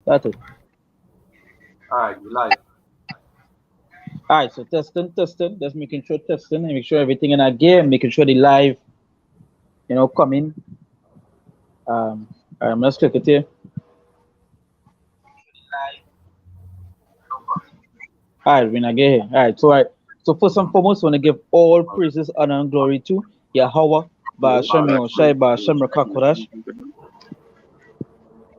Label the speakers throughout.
Speaker 1: That's it.
Speaker 2: All right, you live.
Speaker 1: All right, so testing. Just making sure testing and make sure everything in our gear, making sure the live, coming. All right, let's click it here. All right, we're not get here. All right, so So first and foremost, we want to give all praises, honor, and glory to Yahweh, Ba'ashem Yahushai, Ba'ashem Rakakodash.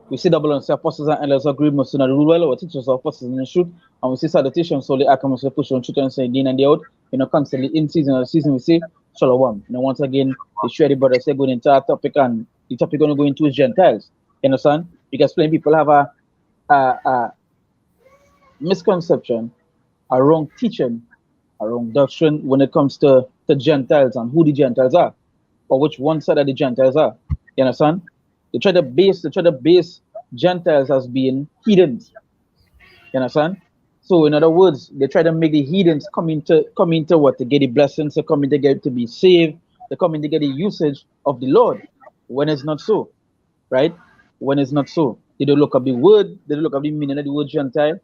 Speaker 1: We see double and say apostles and elders agree most in the rule well, our teachers are apostles in the truth, and we see salutations solely accompanied with push on truth and say in and the out, constantly in season or season we say Shalom. Once again, the share the brother say going into our topic, and the topic going to go into is Gentiles. You understand? Because plenty people have a misconception, a wrong teaching, a wrong doctrine when it comes to Gentiles and who the Gentiles are, or which one side of the Gentiles are. You understand? They try to base Gentiles as being heathens. You understand? So in other words, they try to make the heathens come into what to get the blessings, to come in to get to be saved, to come in to get the usage of the Lord. When it's not so, right? When it's not so, they don't look up the word, they don't look up the meaning of the word Gentile.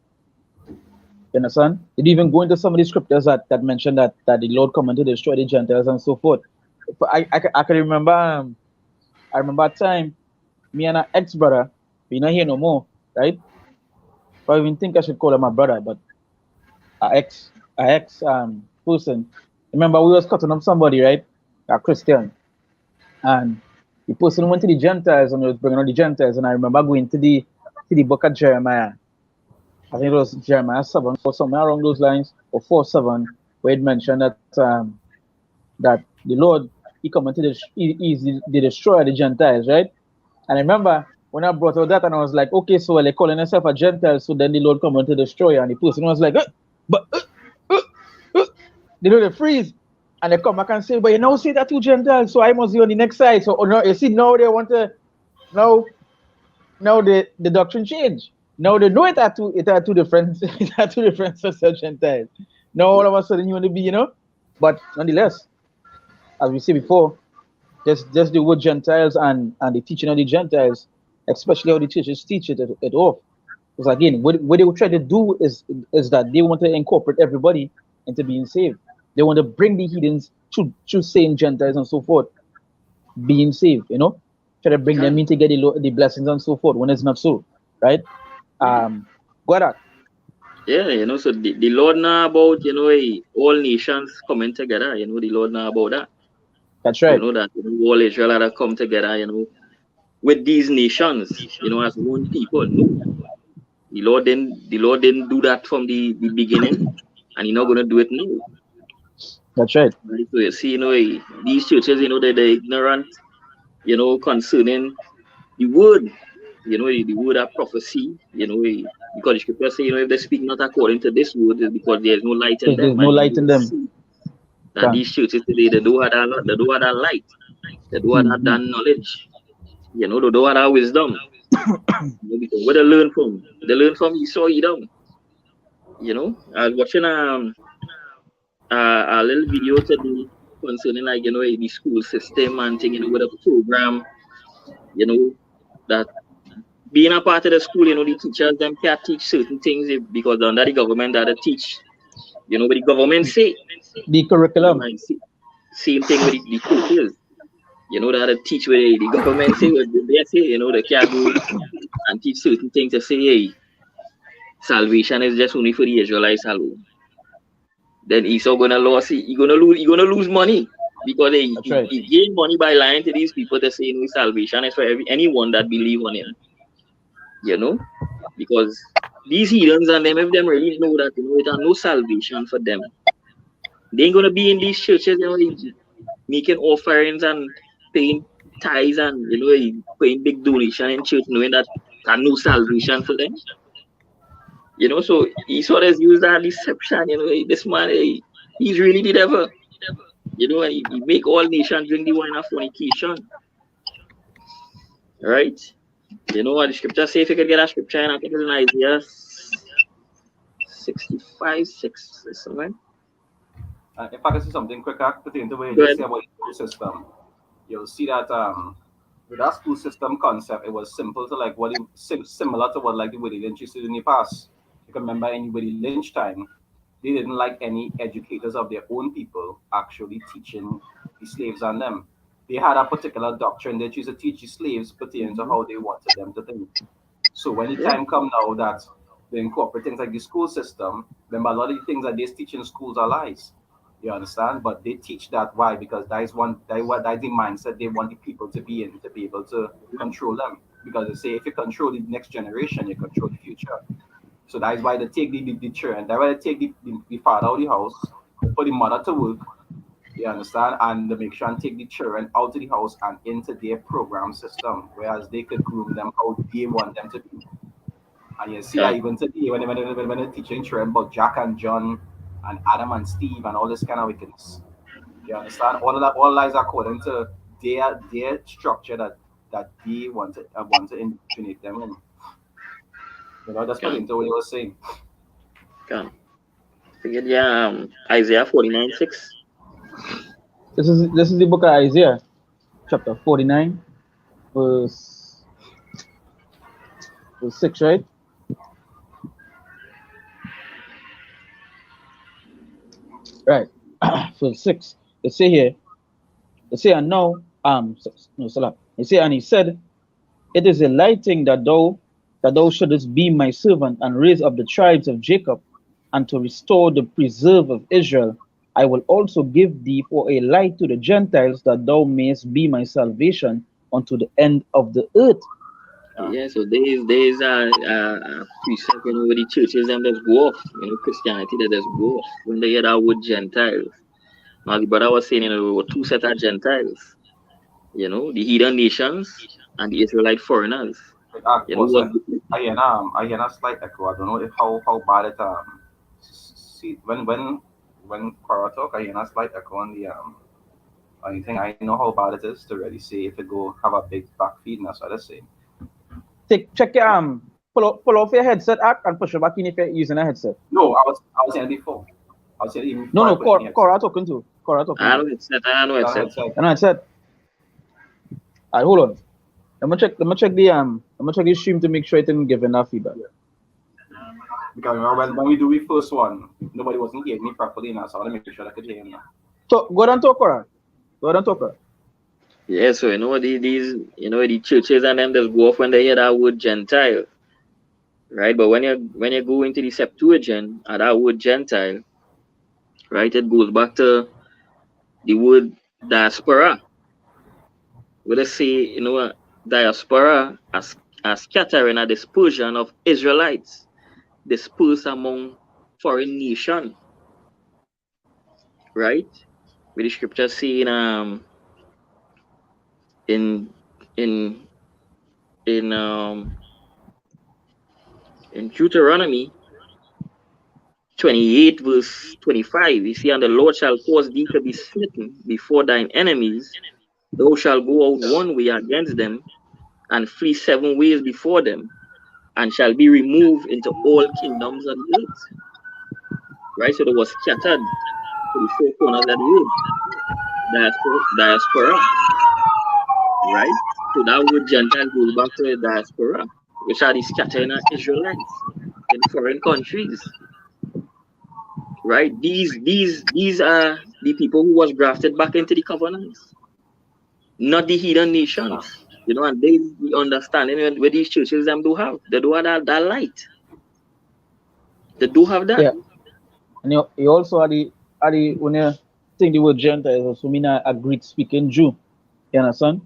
Speaker 1: You understand? They don't even go into some of the scriptures that mention that the Lord come to destroy the Gentiles and so forth. I can remember. I remember a time. Me and an ex-brother, we're not here no more, right? I even think I should call him my brother, but our ex person. Remember, we was cutting up somebody, right? A Christian. And the person went to the Gentiles and was bringing on the Gentiles. And I remember going to the book of Jeremiah. I think it was Jeremiah 7 or somewhere along those lines, or 4:7, where it mentioned that the Lord, he come into the destroyer the Gentiles, right? And I remember when I brought out that, and I was like, okay, so they're calling themselves a Gentile, so then the Lord come to destroy, and the person was like, they freeze, and they come back and say, but you know, see that two Gentiles, so I must be on the next side. So no, you see, now they want to, now the doctrine change. Now they know it are two different, it are two different sets of Gentiles. Now all of a sudden you want to be, but nonetheless, as we see before, just the word Gentiles and the teaching of the Gentiles, especially how the churches teach it off. Because again, what they will try to do is that they want to incorporate everybody into being saved. They want to bring the heathens through saying Gentiles and so forth, being saved, try to bring them in to get the blessings and so forth when it's not so, right? Go ahead.
Speaker 3: Yeah, so the Lord know about, all nations coming together, the Lord know about that.
Speaker 1: That's right.
Speaker 3: That all Israel had to come together, with these nations, as one people. No. The Lord didn't do that from the beginning, and He's not gonna do it now.
Speaker 1: That's right.
Speaker 3: So you see, these churches, they're ignorant, concerning the word, the word of prophecy, because the scripture say, if they speak not according to this word, it's because there's no light in them.
Speaker 1: There's no light in them.
Speaker 3: That these churches today, they don't have that light, they don't have that knowledge, they don't have that wisdom. Because where they learn from? They learn from Esau, Edom. I was watching a little video today concerning the school system and thing, with a program, that being a part of the school, the teachers them can't teach certain things because under the government that they teach, what the government say.
Speaker 1: The curriculum.
Speaker 3: Same thing with the churches. That they teach what the government say, what they say, they can't go and teach certain things to say, hey, salvation is just only for the Israelites alone. Then Esau gonna lose. He gonna lose money because he gain money by lying to these people to say salvation is for anyone that believe on him. Because these heathens and them, if them really know that it are no salvation for them, they ain't gonna be in these churches, making offerings and paying tithes and paying big donation in church, knowing that there are no salvation for them. So Esau has used that deception. This man, he's really the devil. And he make all nations drink the wine of fornication. Right? What the scripture say? If you could get a scripture, I think it's in Isaiah 65:6 or something.
Speaker 2: If I can say something quick pertaining to what you just say about the system, you'll see that with that school system concept, it was simple to like similar to what like the Willie Lynch used to do in the past. You can remember in Willie Lynch time, they didn't like any educators of their own people actually teaching the slaves and them. They had a particular doctrine that used to teach the slaves pertaining to how they wanted them to think. So when the
Speaker 3: Yeah.
Speaker 2: time come now that they incorporate things like the school system, remember a lot of the things that they teach in schools are lies. You understand? But they teach that why? Because that is the mindset they want the people to be in to be able to control them. Because they say if you control the next generation, you control the future. So that is why they take the children, that's why they take the father out of the house, put the mother to work, you understand, and they make sure and take the children out of the house and into their program system, whereas they could groom them how they want them to be. And you see that
Speaker 3: Yeah.
Speaker 2: even today when they're teaching children about Jack and John and Adam and Steve and all this kind of wickedness. You understand? All of that, all lies according to their structure that they want to indoctrinate them in. You know, that's
Speaker 3: Can
Speaker 2: pertaining to what you were saying.
Speaker 3: can forget Isaiah 49:6.
Speaker 1: This is the book of Isaiah, chapter 49, verse 6, right? Right. Verse 6. They say, and now, no, Salah. They say, and he said, it is a light thing that thou shouldest be my servant and raise up the tribes of Jacob, and to restore the preserve of Israel. I will also give thee for a light to the Gentiles, that thou mayest be my salvation unto the end of the earth.
Speaker 3: Yeah, so there's a precept, where the churches them just go off, Christianity that just go off when they hear that word Gentiles. Now the brother was saying, there were two set of Gentiles, the heathen nations and the Israelite foreigners.
Speaker 2: Was
Speaker 3: What
Speaker 2: I hear a slight echo. I don't know if how bad it see when Cora talk, I hear a slight echo on the anything. I know how bad it is to really see if it go have a big back feed, and that's what I say.
Speaker 1: Check your pull off your headset act and push it back in if you're using a headset.
Speaker 2: No, I was saying before. I was saying even before
Speaker 1: No,
Speaker 2: I push the
Speaker 1: Cora talking to. Cora talking
Speaker 3: I
Speaker 1: to.
Speaker 3: know it's set. I know it's set.
Speaker 2: headset.
Speaker 1: And I said, alright, hold on. Let me check the stream to make sure it didn't give enough feedback.
Speaker 2: Because remember when we do the first one, nobody wasn't hearing me properly now, so I want to make sure I could hear him now.
Speaker 1: So go down talk, Cora. Go down talk, Cora.
Speaker 3: Yeah, so the churches and them just go off when they hear that word Gentile, right? But when you go into the Septuagint and that word Gentile, right, it goes back to the word diaspora. Where they say, diaspora as scattering, a dispersion of Israelites dispersed among foreign nation, right? Where the scripture say in in in Deuteronomy 28 verse 25, you see, and the Lord shall cause thee to be smitten before thine enemies. Thou shalt go out one way against them, and flee 7 ways before them, and shall be removed into all kingdoms of the earth. Right? So they was scattered to the four corners of the earth. Diaspora. Right? So that word Gentile goes back to the diaspora, which are the scattering of Israelites in foreign countries. Right? These are the people who was grafted back into the covenants, not the heathen nations. And they the understanding where these churches them do have. They do have that light. They do have that.
Speaker 1: Yeah. And you also are the when you think the word Gentile also mean a Greek speaking Jew. You understand?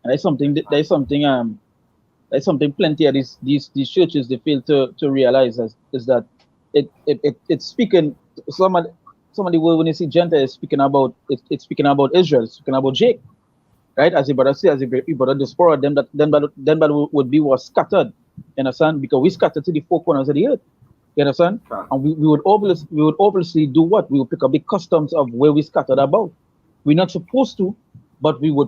Speaker 1: And there's something plenty of these churches they fail to realize is that it's speaking somebody when you see Gentile is speaking about it's speaking about Israel, it's speaking about Jake. Right? As the brother say, as the brother diaspora, them that would be was scattered. You understand? Because we scattered to the four corners of the earth. You understand?
Speaker 2: Sure.
Speaker 1: And we would obviously do what? We would pick up the customs of where we scattered about. We're not supposed to, but we would,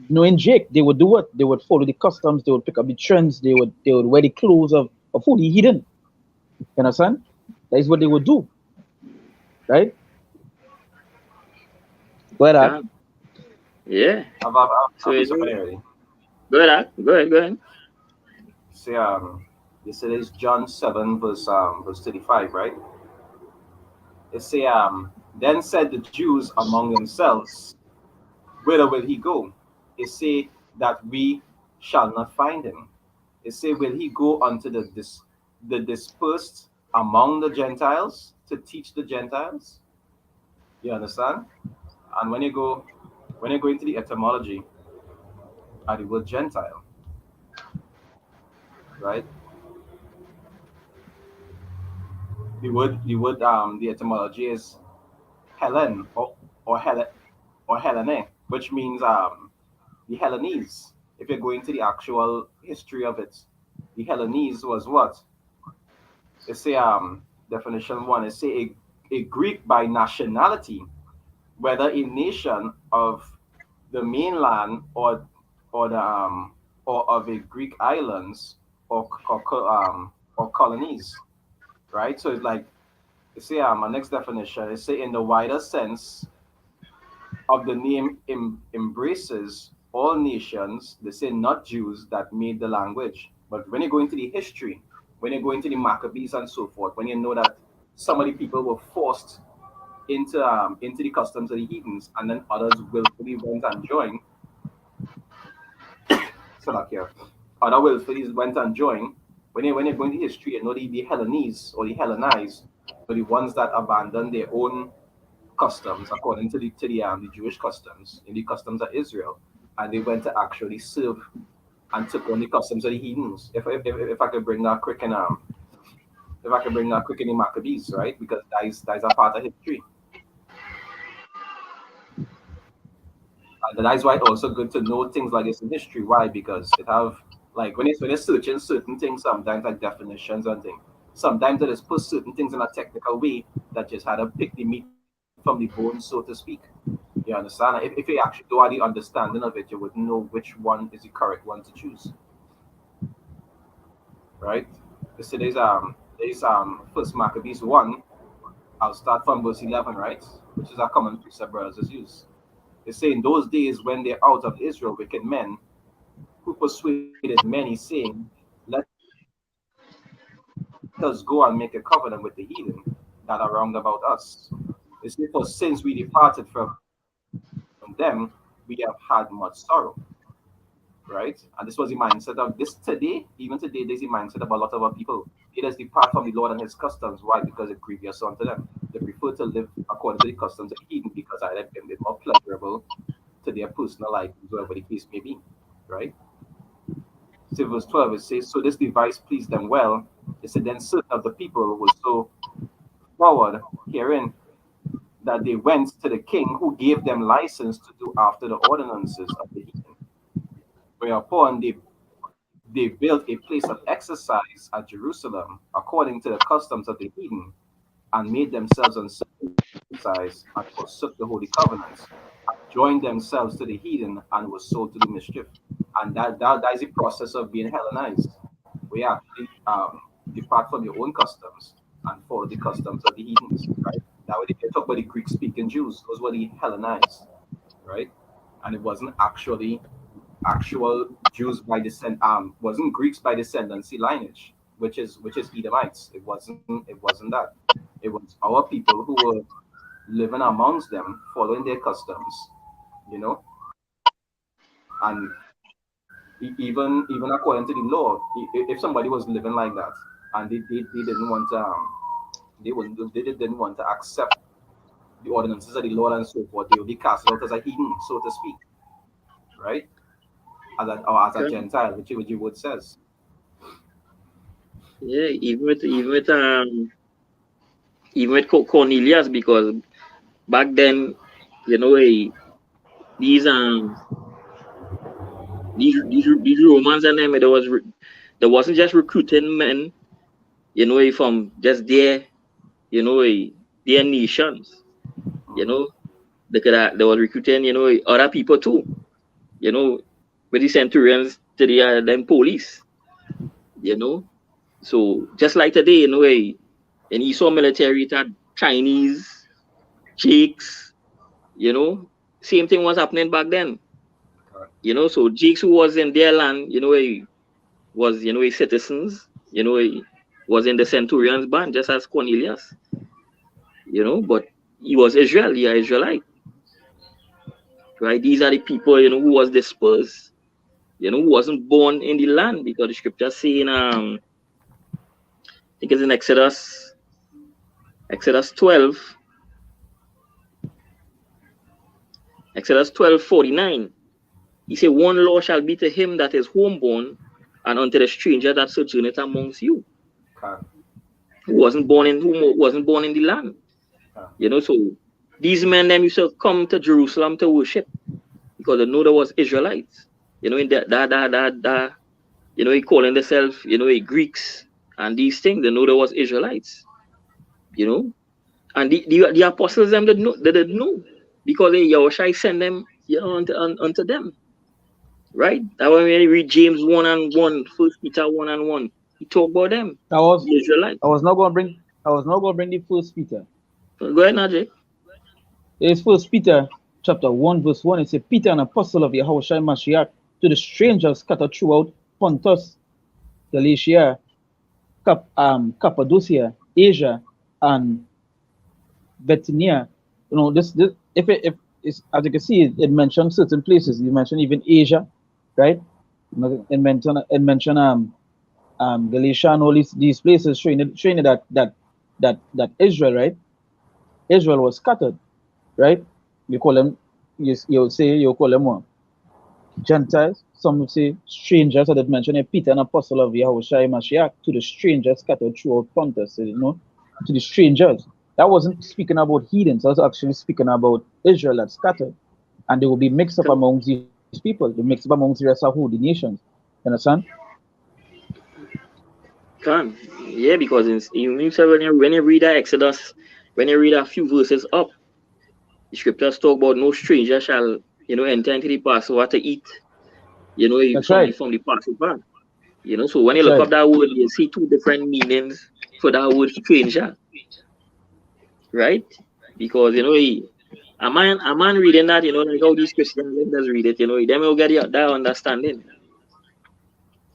Speaker 1: in Jake, they would do what? They would follow the customs, they would pick up the trends, they would wear the clothes of who? The hidden. You understand? That is what they would do. Right? Go ahead.
Speaker 3: Yeah.
Speaker 2: I've
Speaker 3: So
Speaker 2: been already.
Speaker 3: Go ahead, Go ahead. Go ahead.
Speaker 2: Say this is John 7 verse 35, right? It say then said the Jews among themselves, whither will he go? It say that we shall not find him. It say, will he go unto the dispersed among the Gentiles to teach the Gentiles? You understand? And when you go into the etymology of the word Gentile, right? The etymology is Helen or Helen or Hellene, which means the Hellenese. If you go into the actual history of it, the Hellenese was what? It's a definition one. It's a Greek by nationality, whether a nation of the mainland or the or of a Greek islands or colonies, right? So it's like say my next definition is say in the wider sense of the name embraces all nations. They say not Jews that made the language, but when you go into the history, when you go into the Maccabees and so forth, when you know that some of the people were forced into the customs of the heathens, and then others willfully went and joined. So like here, other willfully went and joined. When you go into history, you know the Hellenese or the Hellenized, so the ones that abandoned their own customs according to the Jewish customs in the customs of Israel, and they went to actually serve and took on the customs of the heathens. If I could bring that quick in if I could bring that quick in the Maccabees, right? Because that is a part of history. And that is why it's also good to know things like this in history. Why? Because it have like when you're searching certain things, sometimes like definitions and things. Sometimes it is put certain things in a technical way that just had to pick the meat from the bone, so to speak. You understand? If you actually do have the understanding of it, you would know which one is the correct one to choose, right? So there's First Maccabees 1. I'll start from verse 11, right? Which is a common precept brothers use. They say in those days when they're out of Israel, wicked men who persuaded many, saying, let us go and make a covenant with the heathen that are round about us. They say, for since we departed from them, we have had much sorrow, right? And this was the mindset of this today. Even today, there's the mindset of a lot of our people. They just depart from the Lord and His customs. Why? Because it grievous unto them. They prefer to live according to the customs of the heathen because I them it more pleasurable to their personal life, whatever the case may be, right? See verse 12, it says, so this device pleased them well. It said, then certain of the people were so forward herein that they went to the king who gave them license to do after the ordinances of the heathen. Whereupon they built a place of exercise at Jerusalem according to the customs of the heathen, and made themselves uncircumcised and forsook the holy covenants, and joined themselves to the heathen and were sold to do mischief. And that is the process of being Hellenized. We actually depart from your own customs and follow the customs of the heathens, right? That way they talk about the Greek speaking Jews, those were the Hellenized, right? And it wasn't actually actual Jews by descent wasn't Greeks by descendancy lineage, which is Edomites. It wasn't that. It was our people who were living amongst them, following their customs, you know, and even according to the law, if somebody was living like that and they didn't want to they didn't want to accept the ordinances of the Lord and so forth, they would be cast out as a heathen, so to speak, right? As a
Speaker 3: Okay.
Speaker 2: Gentile, which your word says.
Speaker 3: Yeah, even with Cornelius, because back then, you know, these these Romans and them, there wasn't just recruiting men, you know, from just you know, their nations, you
Speaker 2: Mm-hmm.
Speaker 3: know, they were recruiting, you know, other people too, you know, with the centurions to the them police, you know. So just like today, in a way, in Esau military, it had Chinese, Czechs, you know, same thing was happening back then. You know, so Jakes, who was in their land, you know, he was, you know, a citizens, you know, he was in the centurion's band just as Cornelius, you know, but he was Israel, he are Israelite, right? These are the people, you know, who was dispersed, you know, who wasn't born in the land, because the scripture say in I think it's in Exodus 12, Exodus 12:49. He said, one law shall be to him that is homeborn, and unto the stranger that sojourneth amongst you, who wasn't born in the land. You know, so these men them used to come to Jerusalem to worship because they know there was Israelites. You know, in that you know, he calling themselves, you know, Greeks and these things, they know there was Israelites. You know, and the apostles them they didn't know because Yahushua sent them, you know, unto them. Right? That when we read James 1:1, 1 Peter 1:1, he talk about them.
Speaker 1: I was
Speaker 3: The Israelites.
Speaker 1: not going to bring the First Peter.
Speaker 3: Go ahead, Najee.
Speaker 1: It's First Peter chapter 1 verse 1. It says, Peter, an apostle of Yahushua Mashiach, to the strangers scattered throughout Pontus, Galatia, Cappadocia, Asia, and Bithynia. You know, this if it's, as you can see, it mentions certain places. You mentioned even Asia, right? It mentioned Galatia and all these places showing that Israel, right? Israel was scattered, right? You call them, you call them what? Gentiles. Some would say strangers. I did mention Peter, an apostle of Yahushua Mashiach, to the strangers scattered throughout Pontus. You know, to the strangers. That wasn't speaking about heathens. I was actually speaking about Israel that scattered, and they will be mixed up amongst these people. They mixed up amongst the rest of the nations. You understand?
Speaker 3: Yeah, because when you read that Exodus, when you read a few verses up, the scriptures talk about no stranger shall, you know, enter into the Passover to eat, you know, from the Passover. You know, so when you look up that word, you see two different meanings for that word stranger. Right? Because, you know, a man reading that, you know, like how these Christians does read it, you know, them will get that understanding.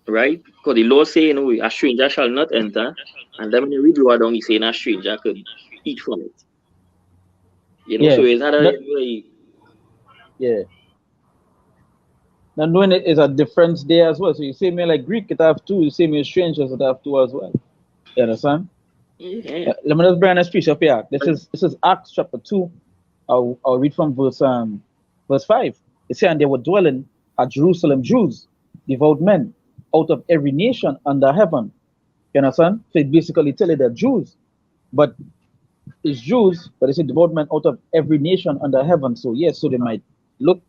Speaker 3: Right? Because the Lord say, you know, a stranger shall not enter, and then when you read lower down, he saying a stranger could eat from it. You know, so is that
Speaker 1: yeah. Now knowing it is a difference there as well. So you say me like Greek, it have two. You say me strangers, it have two as well. You understand?
Speaker 3: Yeah.
Speaker 1: Let me just bring a speech up here. This is Acts chapter 2. I'll read from verse 5. It says, and they were dwelling at Jerusalem Jews, devout men, out of every nation under heaven. You understand? So it basically tell you they're Jews, but it's Jews, but it's a devout men out of every nation under heaven. So yes, so they might, you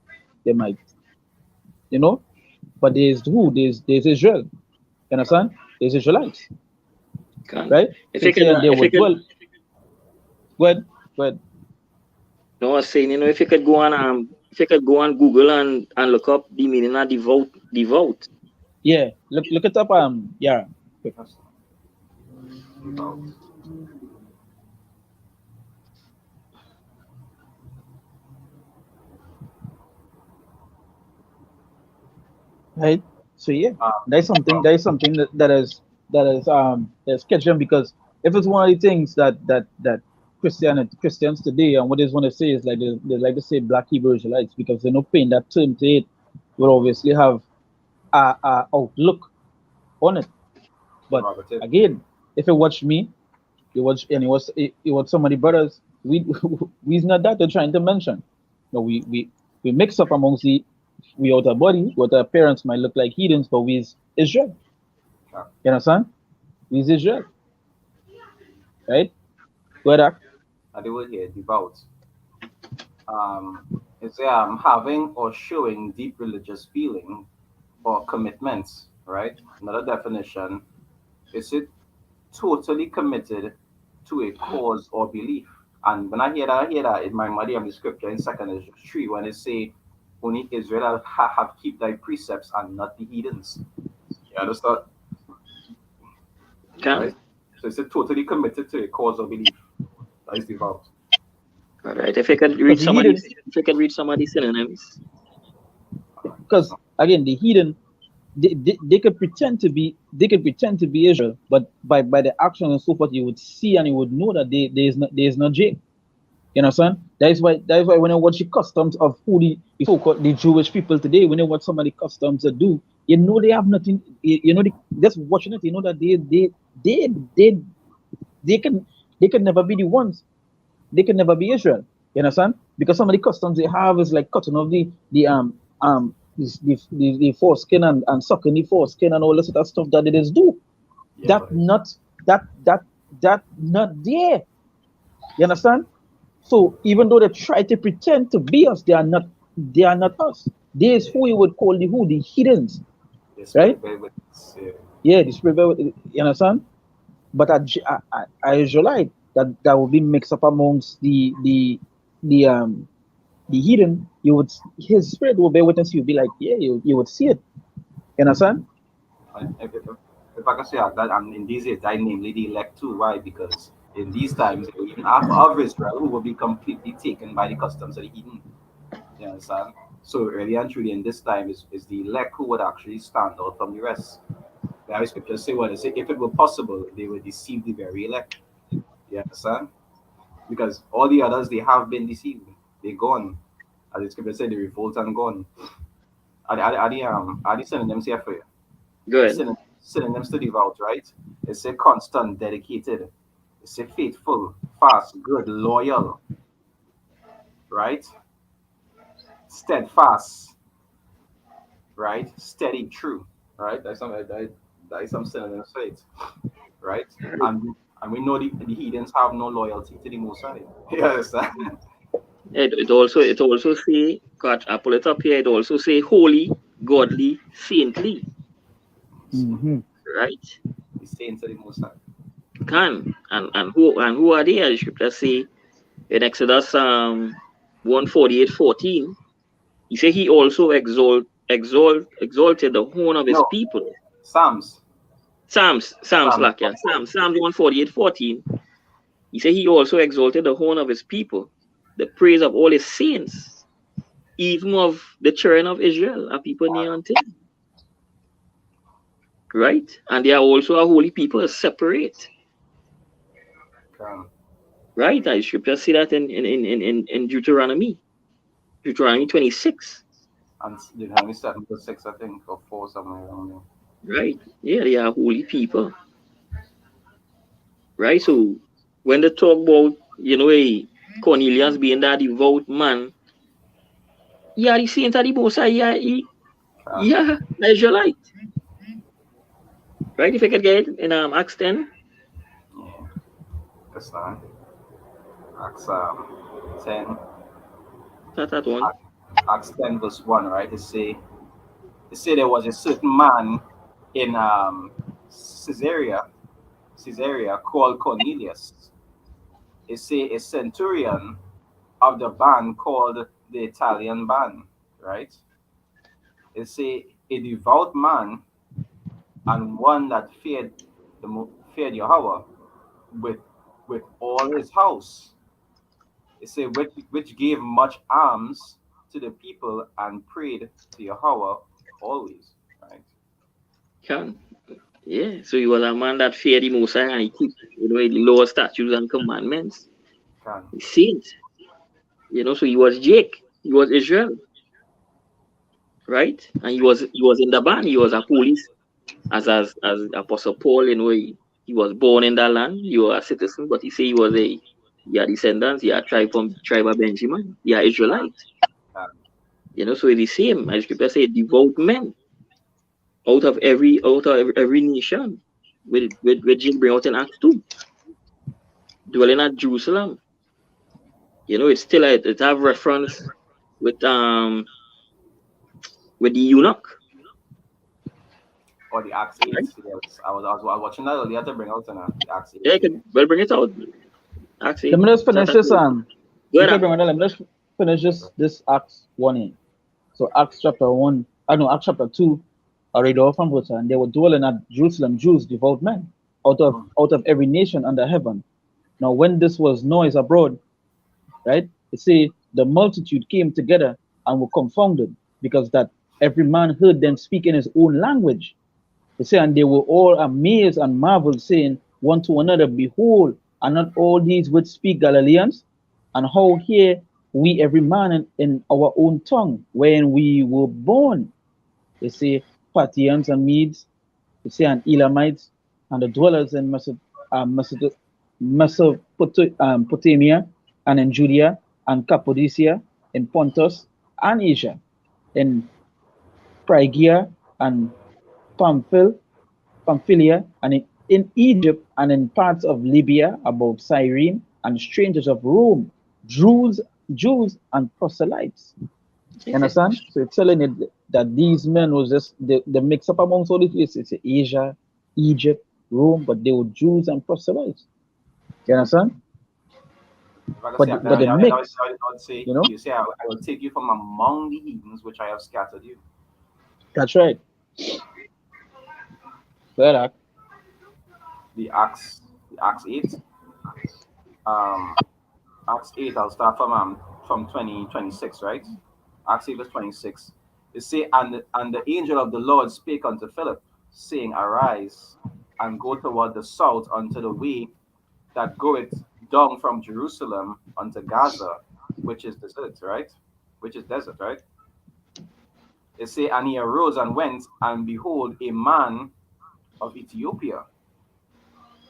Speaker 1: know, but there's who? There's Israel. You understand? There's Israelites. Right?
Speaker 3: If you could,
Speaker 1: Go ahead.
Speaker 3: No, I was saying, you know, if you could go on Google and look up the meaning of devout.
Speaker 1: Yeah, look it up. Yeah. Right. So yeah, there's something that's catching, because if it's one of the things that Christians today and what they want to say is like they like to say Black Hebrew Israelites, because they're not paying that term to it, will obviously have a outlook on it. But again, if you watch me, you watch some of the brothers, we's not that they're trying to mention. No, we mix up amongst we out our body, what our parents might look like heathens, but we's Israel. You understand? We's Israel. Right? Go ahead.
Speaker 2: The word here, devout. It's having or showing deep religious feeling or commitments, right? Another definition, is it totally committed to a cause or belief? And when I hear that in my mind, the scripture in 2 Ezra 3, when it say, only Israel have keep thy precepts and not the heathens. You understand? Right? So it's totally committed to a cause or belief. That is devout.
Speaker 3: All right. If you could read some of these synonyms.
Speaker 1: Because again, the heathen, they could pretend to be Israel, but by the action and so forth, you would see and you would know that there is no Jake. You understand? That is why when you watch the customs of who the so-called the Jewish people today, when you watch some of the customs they do, you know they have nothing. You know, just watching it, you know that they can never be the ones. They can never be Israel. You understand? Because some of the customs they have is like cutting off the foreskin and sucking the foreskin and all this other stuff that they just do.
Speaker 2: Yeah,
Speaker 1: That not there. You understand? So even though they try to pretend to be us, they are not us. They is who you would call the heathens, right? Yeah, the spirit. You understand? But I Israelite that will be mixed up amongst the heathen. His spirit will bear witness. You'll be like, yeah, you would see it. You understand?
Speaker 2: If I can say that, and in these days, I namely the elect too. Why? Because in these times, even half of Israel who will be completely taken by the customs of the heathen. You understand? So really and truly, in this time, is the elect who would actually stand out from the rest. The scriptures say what they say. If it were possible, they would deceive the very elect. You understand? Because all the others, they have been deceived. They're gone. As the scripture said, they revolt and gone. Are the synonyms here for you?
Speaker 3: Good.
Speaker 2: Synonyms to devout, right? It's a constant, dedicated. It's a faithful, fast, good, loyal, right? Steadfast, right? Steady, true, right? That's some synonyms for it, right? And we know the heathens have no loyalty to the Most High. You understand?
Speaker 3: It also say, God, I pull it up here. It also say holy, godly, saintly.
Speaker 1: Mm-hmm.
Speaker 3: Right?
Speaker 2: The saints of the Most High.
Speaker 3: And who are they? The scripture say in Exodus 1:48-14, he say he also exalted the horn of his people.
Speaker 2: Psalms
Speaker 3: Like, yeah. Psalms 1:48-14. He said he also exalted the horn of his people, the praise of all his saints, even of the children of Israel, a people near unto him. Right? And they are also a holy people, separate. Right? I should just see that in Deuteronomy 26.
Speaker 2: And Deuteronomy 7:6, I think, or 4, somewhere around there.
Speaker 3: Right? Yeah, they are holy people. Right? So when they talk about, Cornelius being that devout man, yeah, the saint of the Most High, yeah, Israelite. Right? If I could get it in Acts 10.
Speaker 2: Yeah. That's fine. Acts 10.
Speaker 3: That one.
Speaker 2: Acts 10 verse 1, right? They say there was a certain man in Caesarea called Cornelius. It say a centurion of the band called the Italian band, right? It say a devout man and one that feared Yahweh with all his house. It say which gave much alms to the people and prayed to Yahweh always, right?
Speaker 3: Yeah, so he was a man that feared the Most High and he keep, the law, statutes, and commandments. He saint. So he was Jake. He was Israel. Right? And he was in the band. He was a police. As Apostle Paul, he was born in that land. He was a citizen, but he say he was descendants. He had tribe of Benjamin. He are Israelite. So it's the same. As scripture say, devout men out of every nation. With Jake bring out in Acts 2. Dwelling at Jerusalem. It's still it have reference with the eunuch.
Speaker 2: Or the Acts 8. Yes. I was watching that earlier to bring out the Acts 8.
Speaker 3: Yeah, well, bring it out. Acts 8.
Speaker 1: Let me just finish this. Let me just finish this Acts 1. So Acts chapter 1, Acts chapter 2, I read off from verse, and they were dwelling at Jerusalem, Jews, devout men, out of every nation under heaven. Now when this was noise abroad, right, it say the multitude came together and were confounded, because that every man heard them speak in his own language. He said, and they were all amazed and marveled, saying one to another, Behold, are not all these which speak Galileans? And how hear we every man in our own tongue, wherein we were born? They say, Parthians and Medes, they say, and Elamites, and the dwellers in Mesopotamia, and in Judea, and Cappadocia, in Pontus, and Asia, in Phrygia, and Pamphylia, and in Egypt, and in parts of Libya, about Cyrene, and strangers of Rome, Jews and proselytes. You understand? So it's telling you that these men was just the mix up amongst all these places. It's Asia, Egypt, Rome, but they were Jews and proselytes. You understand? But the mix, you know?
Speaker 2: You say, I will take you from among the heathens which I have scattered you.
Speaker 1: That's right. Better.
Speaker 2: The Acts 8. Acts 8, I'll start from 26, right? Acts 8 verse 26. They say, and the angel of the Lord spake unto Philip, saying, Arise, and go toward the south unto the way that goeth down from Jerusalem unto Gaza, which is desert, right? Which is desert, right? They say, and he arose and went, and behold, a man of Ethiopia,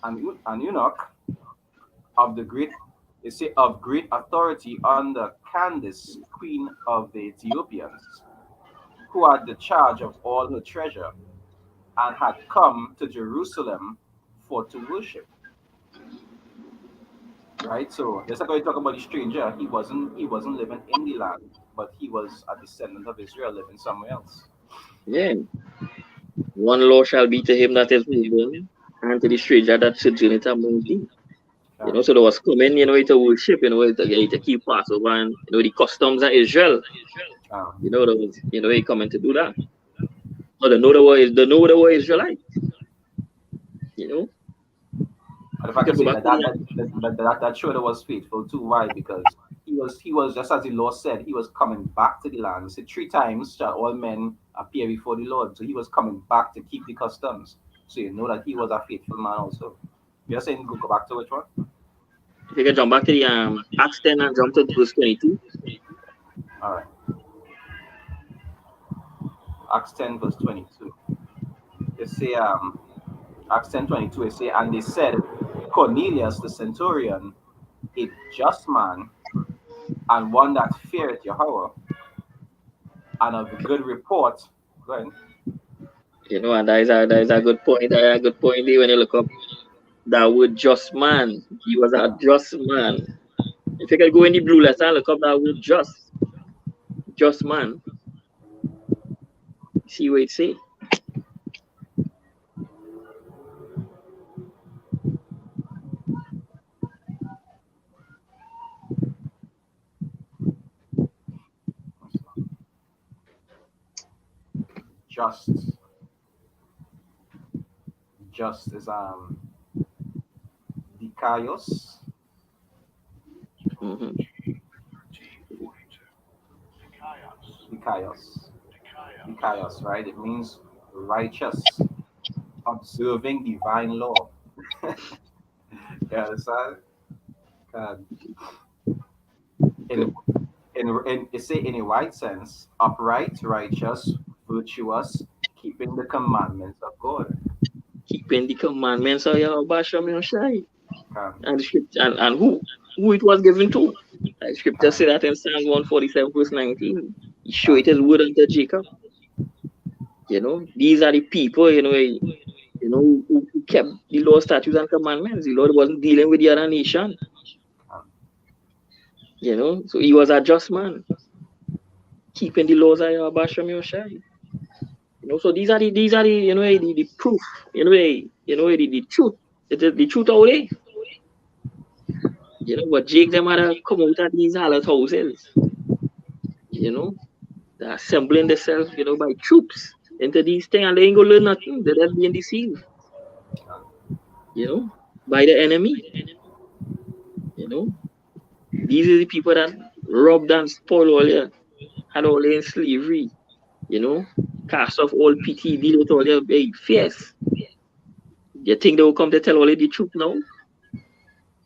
Speaker 2: and eunuch of the great, they say, of great authority under Candace, queen of the Ethiopians, who had the charge of all her treasure, and had come to Jerusalem for to worship. Right? So just like we talk about the stranger, he wasn't living in the land, but he was a descendant of Israel living somewhere else.
Speaker 3: Yeah. One law shall be to him that is moving, and to the stranger that sojourneth among thee. You know, so there was coming, you know, to worship, you know, to keep Passover and, you know, the customs of Israel. You know, there was, you know, he coming to do that. But they know the word Israelite. You know?
Speaker 2: And if I can say that shoulder was faithful too. Why? Because he was just as the Lord said, he was coming back to the land. He said 3 times shall all men appear before the Lord. So he was coming back to keep the customs. So you know that he was a faithful man also. You're saying go back to which one?
Speaker 3: If you can jump back to the Acts 10 and jump to verse 22.
Speaker 2: All right. Acts 10 verse 22. They say Acts 10:22, it say, and they said, Cornelius the centurion, a just man, and one that feareth Yahweh, and of good report. Go ahead.
Speaker 3: You know, and that is a good point. That is a good point there when you look up that word just man. He was a just man. If you can go in the blue letter and look up that word just man. See what it say.
Speaker 2: Just is Dikaios. Dikaios, right? It means righteous, observing divine law. You understand? In it say in a wide sense, upright, righteous, virtuous, keeping the commandments of God.
Speaker 3: Keeping the commandments of Yahweh Shai. And the scripture, and who it was given to. The scripture say that in Psalm 147 verse 19. He showed his word unto Jacob. You know, these are the people, you know, who kept the law, statutes, and commandments. The Lord wasn't dealing with the other nation. You know, so he was a just man, keeping the laws of Yahweh Shai. You know, so these are the you know the proof, you know the truth. It is the truth out there. You know, but Jake them had to come out of these harlot houses. You know, they're assembling themselves, you know, by troops into these things, and they ain't gonna learn nothing. They're just being deceived. You know, by the enemy. You know, these are the people that robbed and spoiled all here, had all in slavery. you know, cast off all pity, deal with all their fears. You think they will come to tell all the truth now?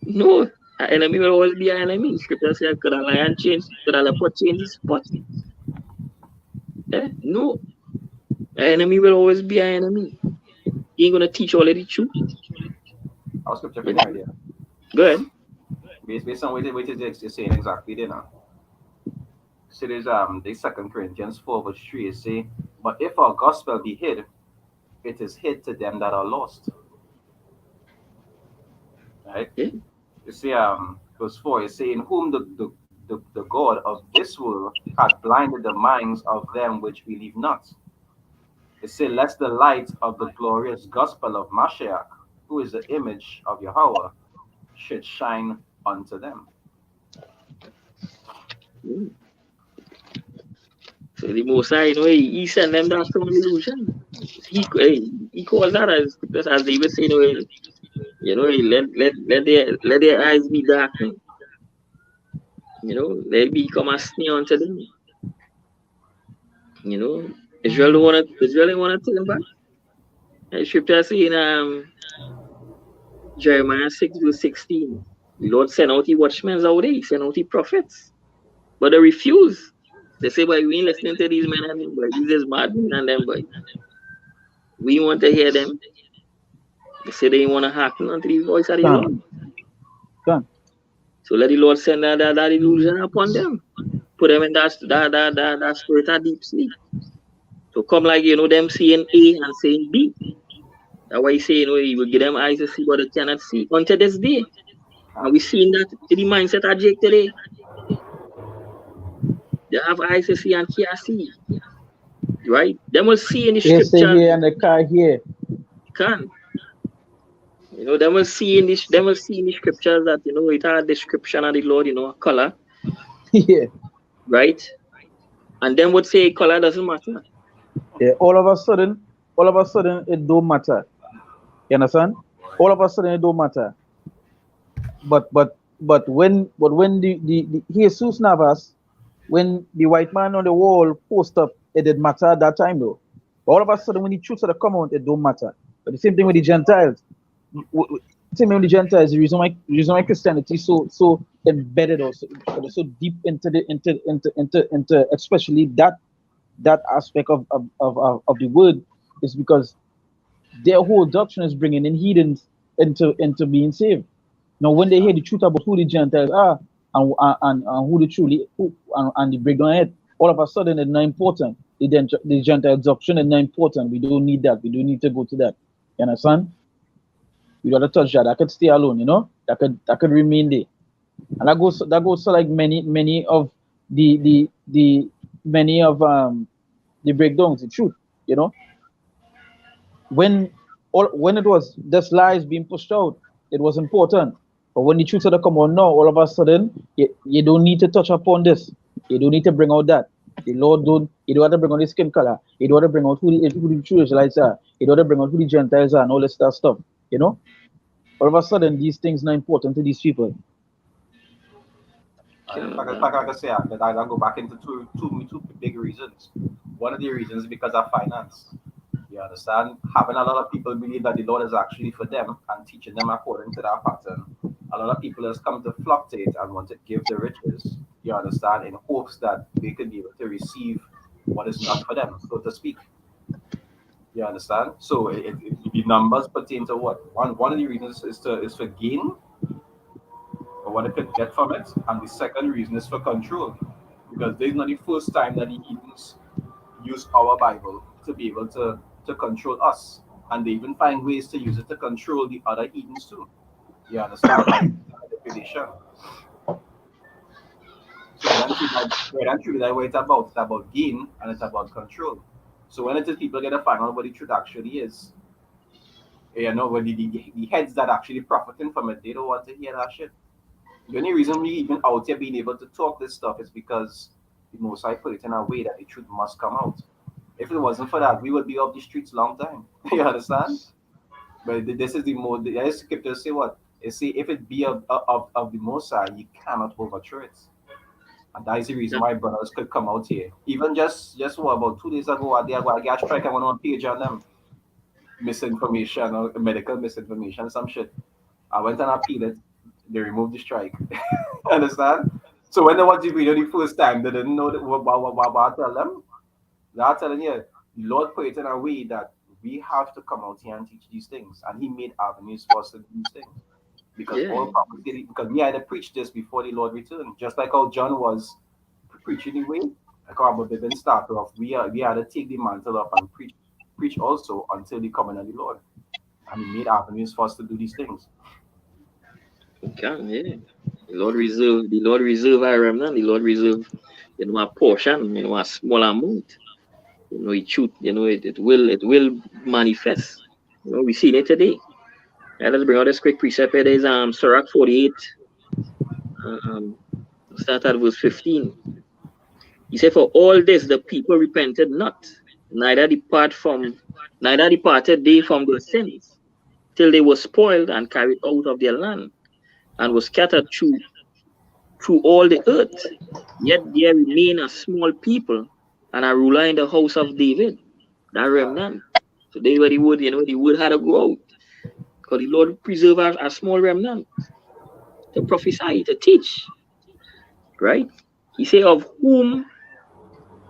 Speaker 3: No. An enemy will always be an enemy. Scripture says, could a lion change, could a leopard change his spot? No. An enemy will always be an enemy. He ain't gonna teach all of the truth.
Speaker 2: Our scripture for right there.
Speaker 3: Go ahead.
Speaker 2: Based on what you're saying exactly there now. So there's the 2 Corinthians 4 verse 3 is say, but if our gospel be hid, it is hid to them that are lost. Right?
Speaker 3: Yeah.
Speaker 2: You see verse 4 is saying, whom the God of this world hath blinded the minds of them which believe not. It says, lest the light of the glorious gospel of Mashiach, who is the image of Yahweh, should shine unto them.
Speaker 3: So the Most High, you know, he sent them that strong illusion. He calls that as David said, you know, let their eyes be darkened. You know, let become a snare unto them. You know, Israel don't wanna turn back. The scripture saying Jeremiah 6 verse 16. The Lord sent out the watchmen out there, he sent out the prophets. But they refuse. They say, boy, we ain't listening to these men and them, boy. These is mad men and them, boy. We want to hear them. They say they want to hearken unto the voice of the Lord.
Speaker 1: Done.
Speaker 3: So let the Lord send that illusion upon them. Put them in that spirit of deep sleep. So come like, you know, them seeing A and saying B. That's why he say, you know, he will give them eyes to see what they cannot see until this day. And we seeing that in the mindset of Jake today. They have eyes to see and can't see. Right? They must see in the
Speaker 1: They
Speaker 3: scripture.
Speaker 1: say here and the car here.
Speaker 3: Can. You know, they must see in the scriptures that, you know, it had a description of the Lord, you know, a color.
Speaker 1: Yeah.
Speaker 3: Right? And then would say color doesn't matter.
Speaker 1: Yeah. All of a sudden, it don't matter. You understand? All of a sudden, it don't matter. But when the Jesus Navas, when the white man on the wall post up, it did matter at that time though. All of a sudden, when the truth of the come out, it don't matter. But the same thing with the Gentiles. Same thing with the Gentiles. The reason why Christianity is so embedded or so deep into especially that aspect of the word is because their whole doctrine is bringing in heathens into being saved. Now, when they hear the truth about who the Gentiles are and who and the breakdown it, all of a sudden it's not important. The Gentile doctrine is not important. We don't need that. We don't need to go to that. You understand? We gotta touch that. That could stay alone. You know, that could remain there. And that goes to like many of the breakdowns, the truth. You know, when it was this lies being pushed out, it was important. But when the truth started come out now, all of a sudden, you don't need to touch upon this. You don't need to bring out that. The Lord don't. You don't have to bring out the skin color. You don't have to bring out who the true Israelites are. You don't have to bring out who the Gentiles are and all this stuff. You know, all of a sudden, these things are not important to these people.
Speaker 2: Like I say, I go back into two big reasons. One of the reasons is because of finance. You understand? Having a lot of people believe that the Lord is actually for them and teaching them according to that pattern. A lot of people has come to fluctuate and want to give the riches, you understand, in hopes that they could be able to receive what is not for them, so to speak. You understand? So the numbers pertain to what? One of the reasons is for gain, or what they could get from it, and the second reason is for control. Because this is not the first time that the heathens use our Bible to be able to control us. And they even find ways to use it to control the other heathens too. You understand? Like manipulation. So eventually that way it's about gain and it's about control. So when it is people get to find out what the truth actually is, you know, when the heads that actually profiting from it, they don't want to hear that shit. The only reason we even out here being able to talk this stuff is because the Most High put it in a way that the truth must come out. If it wasn't for that, we would be off the streets long time. You understand? But this is the scripture say what? It say if it be of the Most High, you cannot overthrow it. And that is the reason why brothers could come out here. Even just what, about 2 days ago, I got strike and went on page on them. Misinformation or medical misinformation, some shit. I went and appealed it. They removed the strike. Understand? So when they watch the video the first time, they didn't know that what I tell them. They're telling you, the Lord put it in a way that we have to come out here and teach these things. And He made avenues for us to do these things. Because all prophecy, because we had to preach this before the Lord returned. Just like how John was preaching the way, like how Abba Bibin started off, we had to take the mantle up and preach also until the coming of the Lord. And He made avenues for us to do these things.
Speaker 3: The Lord reserve our remnant, the Lord reserve, a portion, a small amount. It should, it will manifest. We see it today. Let's bring out this quick precept. There is Sirach 48. Start at verse 15. He said, "For all this the people repented not, neither departed they from their sins, till they were spoiled and carried out of their land, and were scattered through all the earth. Yet there remain a small people, and a ruler in the house of David, that remnant." So they were the word, the word had to go out. Because the Lord preserve a small remnant to prophesy, to teach. Right? He said, "Of whom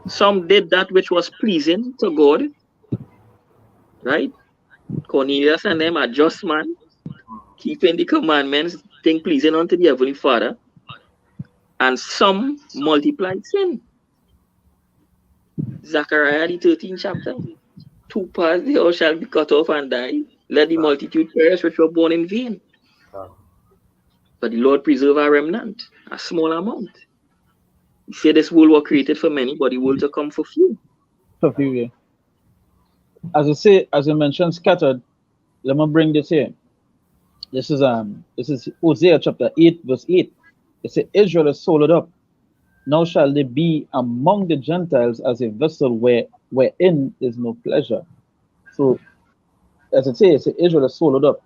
Speaker 3: some did that which was pleasing to God." Right? Cornelius and them are just man, keeping the commandments, thing pleasing unto the Heavenly Father. And some multiplied sin. Zechariah the 13th chapter. 2 parts they all shall be cut off and die. Let the multitude perish which were born in vain. But the Lord preserve our remnant, a small amount. He said this world was created for many, but the world to come for few.
Speaker 1: For few, yeah. As you mentioned, scattered. Let me bring this here. This is Hosea chapter 8, verse 8. It says, "Israel is swallowed up. Now shall they be among the Gentiles as a vessel wherein is no pleasure." So, as it says, Israel is swallowed up.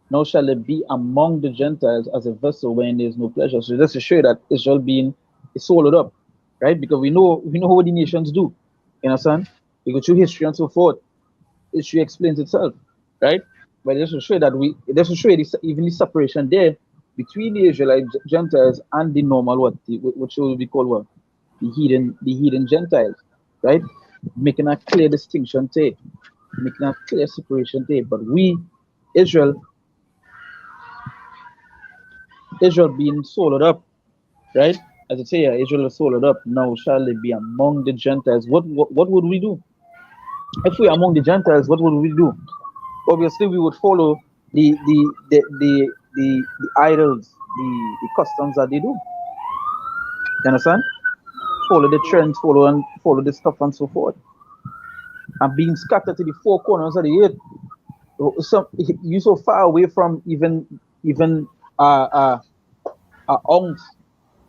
Speaker 1: Now shall they be among the Gentiles as a vessel wherein there is no pleasure. So that's to show that Israel being swallowed up, right? Because we know what the nations do. You understand? You go through history and so forth. History explains itself, right? But it doesn't show that even the separation there between the Israelite Gentiles and the normal what should be called what? The heathen Gentiles, right? Making a clear distinction there, making a clear separation there. But we, Israel being swallowed up, right? As I say, Israel is swallowed up. Now shall they be among the Gentiles? What would we do? If we are among the Gentiles, what would we do? Obviously, we would follow the idols, the customs that they do. You understand? Follow the trends, follow the stuff and so forth. And being scattered to the four corners of the earth. You're so far away from even an ounce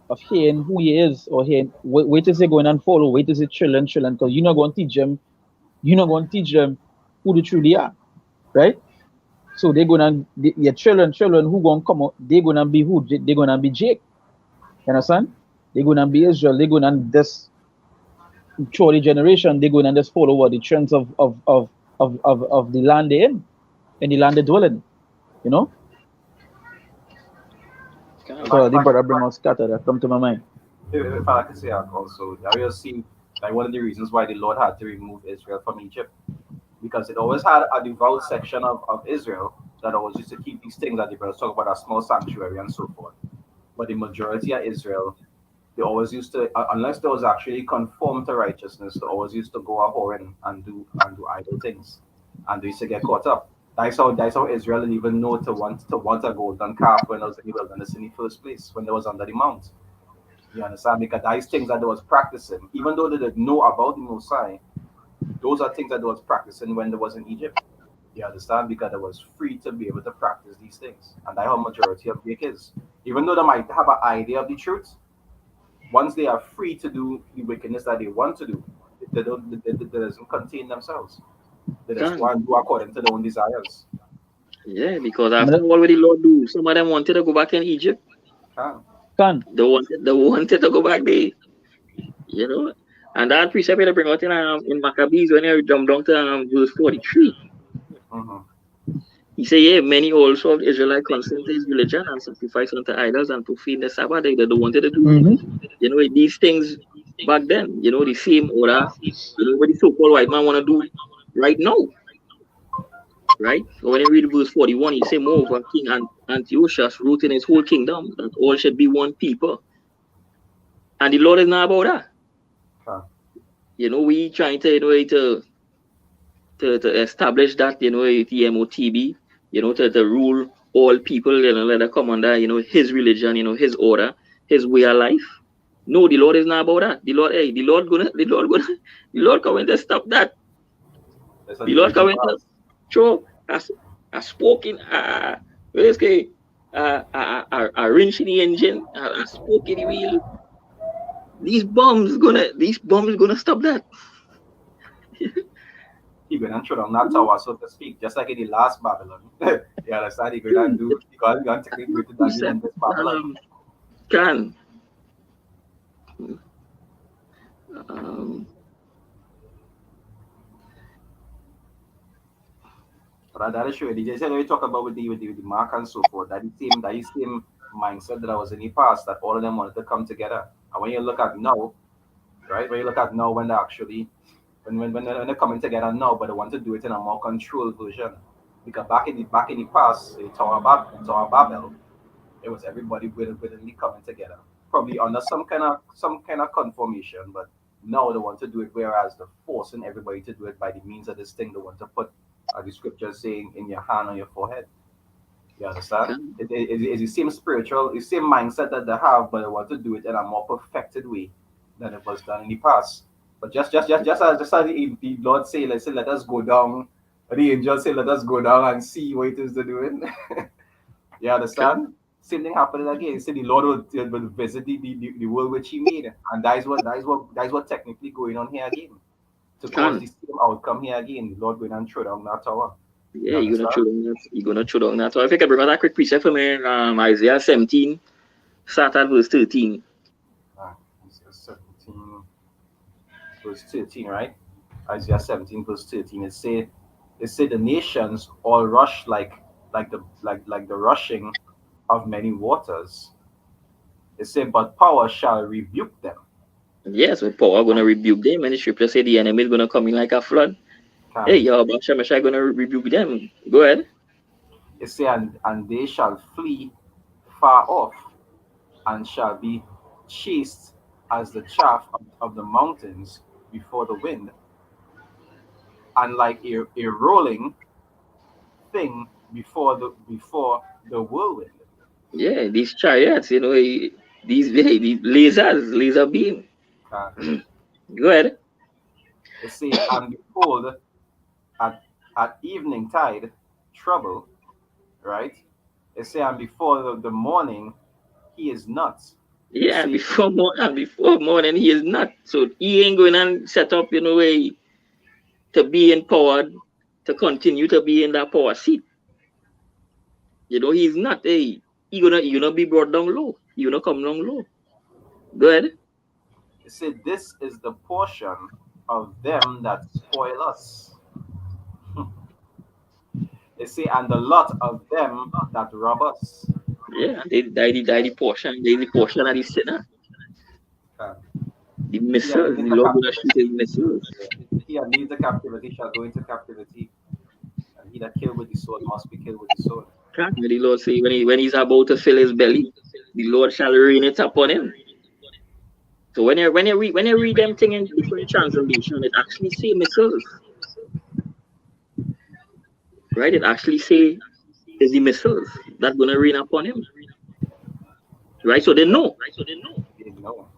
Speaker 1: of hearing who he is, or hearing wait till they going and follow, wait till they children, because you're not going to teach them who they truly are, right? So they're gonna your children who gonna come out, they're gonna be who? They're gonna be Jake. You understand? They're gonna be Israel, they're gonna just through the generation, they're gonna just follow what the trends of the land they're in, and the land they dwell in, you know? So the brother bring us scatter that come to my mind.
Speaker 2: If I can say also, I will see like one of the reasons why the Lord had to remove Israel from Egypt. Because it always had a devout section of Israel that always used to keep these things that the brothers talk about, a small sanctuary and so forth. But the majority of Israel, they always used to, unless they was actually conformed to righteousness, they always used to go a whoring and do idle things, and they used to get caught up. That's how Israel didn't even know to want a golden calf when it was in the wilderness in the first place, when they was under the mount. You understand? Because those things that they was practicing, even though they didn't know about the Messiah, those are things that they was practicing when they was in Egypt. You understand? Because they was free to be able to practice these things. And that's how majority of Greek is. Even though they might have an idea of the truth, once they are free to do the wickedness that they want to do, they doesn't contain themselves. They just want to do according to their own desires.
Speaker 3: Yeah, because after all what the Lord do, some of them wanted to go back in Egypt. They wanted to go back there, you know. And that precept they bring out in Maccabees when you jump down to verse 43. He say, yeah, many also of the Israelite consent to his religion and sacrifice unto idols and profane the Sabbath. They wanted to do, you know, these things back then. You know, the same order, you know, what the so-called white man want to do right now. Right? So when you read verse 41, he say, moreover, King Antiochus wrote in his whole kingdom that all should be one people. And the Lord is not about that. You know, we trying to, you know, to establish that, you know, the MOTB, you know, to rule all people, you know, let them come under, you know, his religion, you know, his order, his way of life. No, the Lord is not about that. The Lord coming to stop that. The Lord coming to show a spoken, basically, a wrench in the engine, a spoke in the wheel. These bombs gonna stop that.
Speaker 2: He gonna throw down that tower, so to speak, just like in the last Babylon. You understand? He gonna do because he gonna take it to dungeon in this Babylon.
Speaker 3: Can.
Speaker 2: But that is true. They just we talk about with the mark and so forth. That is same mindset that I was in the past, that all of them wanted to come together. And when you look at now, right? When you look at now, when they actually when they're coming together now, but they want to do it in a more controlled version. Because back in the past, the Tower of Babel, it was everybody willingly coming together, probably under some kind of conformation. But now they want to do it, whereas they're forcing everybody to do it by the means of this thing they want to put, the scripture saying, in your hand on your forehead. You understand? It's the same spiritual, the same mindset that they have, but they want to do it in a more perfected way than it was done in the past. But just as the Lord say, let us go down. The angels say, let us go down and see what it is they're doing. You understand? Same thing happening again. He said the Lord will visit the world which He made, and that is what technically going on here again. To cause the same outcome here again, the Lord going and throw down that tower.
Speaker 3: Yeah, you're gonna throw down that tower. If I can bring out that quick precept for me, Isaiah 17, start at verse 13.
Speaker 2: Isaiah 17, verse 13, right? Isaiah 17, verse 13. It say the nations all rush like the rushing of many waters. It said, but power shall rebuke them.
Speaker 3: Yes, so power gonna rebuke them, and the scripture say the enemy is gonna come in like a flood. Hey, y'all, Shemeshai gonna rebuke them. Go ahead.
Speaker 2: It say, and they shall flee far off, and shall be chased as the chaff of the mountains before the wind, and like a rolling thing before the whirlwind.
Speaker 3: Yeah, these chariots, you know, these laser beam. Go ahead.
Speaker 2: It say, and behold, at evening tide, trouble, right? It say, and before the morning, he is not.
Speaker 3: Yeah, and before morning, he is not. So he ain't going and set up, you know, to be empowered, to continue to be in that power seat. You know, he's not. Hey, he gonna be brought down low. He gonna come down low. Go ahead.
Speaker 2: It said, this is the portion of them that spoil us. It say, and the lot of them that rob us.
Speaker 3: Yeah, they the portion. They the portion of the sinner. The missiles. The Lord gonna shoot his missiles.
Speaker 2: He that leads the captivity shall go into captivity, and he that killed with the sword must be killed with the sword.
Speaker 3: The Lord say when he's about to fill his belly, the Lord shall rain it upon him. So when you read them thing in different translation, it actually say missiles. Right? It actually say is the missiles that's gonna rain upon him. Right? So they know.
Speaker 2: They know.